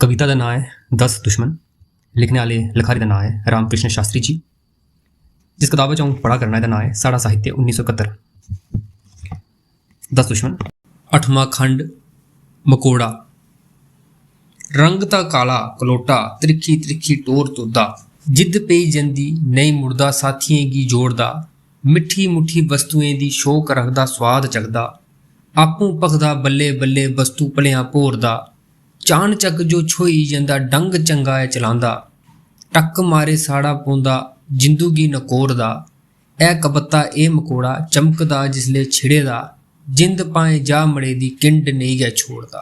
कविता का नाम है 10 दुश्मन। लिखने वाले लिखारी का नाम है राम कृष्ण शास्त्री जी। जिस किताब चूँ पढ़ा करना है नाम है साड़ा साहित्य 1971। 10 दुश्मन। 8वां खंड मकोड़ा। रंग ता काला कलोटा त्रिखी त्रिखी टोर तोदा जिद पेई जंदी नहीं मुड़दा साथियें गी जोड़दा मिठी मुठी वस्तुएं दी शौक रखदा स्वाद चखदा आपू पखदा बल्ले बल्ले वस्तु भलियां भोरदा चान चक जो छोई जंदा डंग चंगा है चलांदा टक मारे साड़ा पौंदा जिंदू गी नकोरदा ए कबत्ता ए मकोड़ा चमकदा जिसले छिड़ेदा जिंद पाए जा मड़े दी किंड नहीं गै छोड़दा।